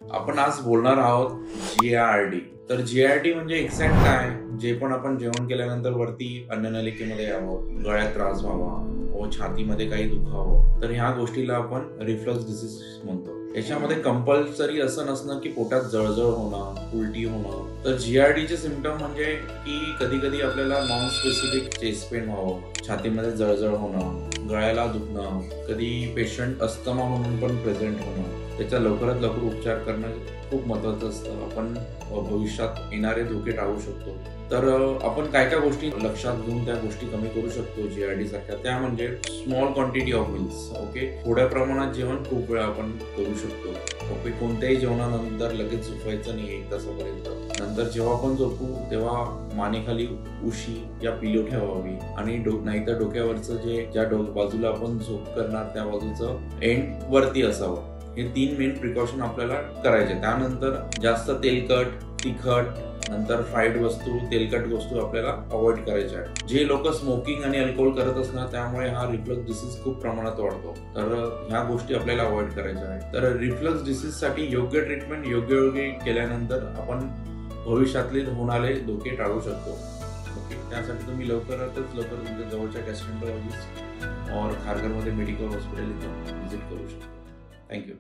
आपण आज बोलणार आहोत GIRD. तर GIRD म्हणजे एक्झॅक्ट काय? जे पण आपण जेवण केल्यानंतर वरती अन्ननलिकेमध्ये यावं, गळ्यात त्रास व्हावा व छातीमध्ये काही दुखावं, तर ह्या गोष्टीला आपण रिफ्लक्स डिसीज म्हणतो. याच्यामध्ये कंपल्सरी असं नसणं की पोटात जळजळ होणं, उलटी होणं. तर GIRDचे सिम्पटम म्हणजे की कधी कधी आपल्याला नॉन स्पेसिफिक चेस्ट पेन व्हावं, छातीमध्ये जळजळ होणं, गळ्याला दुखणं, कधी पेशंट अस्थमा म्हणून पण प्रेझेंट होणं. त्याचा लवकरात लवकर उपचार करणं खूप महत्त्वाचं असतं. आपण भविष्यात येणारे धोके टाळू शकतो. तर आपण काय काय गोष्टी लक्षात घेऊन त्या गोष्टी कमी करू शकतो GIRD सारख्या, त्या म्हणजे small quantity of meals. Okay, थोड्या प्रमाणात जेवण खूप वेळा आपण करू शकतो. ओके, कोणत्याही जेवणानंतर लगेच झोपायचं नाही 1 तासापर्यंत. नंतर जेव्हा आपण झोपू तेव्हा मानेखाली उशी या पिलो ठेवावी आणि नाहीतर डोक्यावरचं ज्या बाजूला आपण झोप करणार त्या बाजूचं एंड वरती असावं. हे 3 मेन प्रिकॉशन आपल्याला करायचे. त्यानंतर जास्त तेलकट, तिखट, नंतर फ्राईड वस्तू, तेलकट वस्तू आपल्याला अवॉइड करायच्या आहेत. जे लोक स्मोकिंग आणि अल्कोहोल करत असणार त्यामुळे हा रिफ्लक्स डिसीज खूप प्रमाणात वाढतो. तर ह्या गोष्टी आपल्याला अवॉइड करायच्या आहेत. तर रिफ्लक्स डिसीज साठी योग्य ट्रीटमेंट योग्य केल्यानंतर आपण भविष्यातले होणारे धोके टाळू शकतो. ओके, त्यासाठी तुम्ही लवकर तुमच्या जवळच्या गॅस्ट्रोएंटरोलॉजिस्ट और खारघरमध्ये मेडिकल हॉस्पिटल इथं व्हिजिट करू शकता. थँक्यू.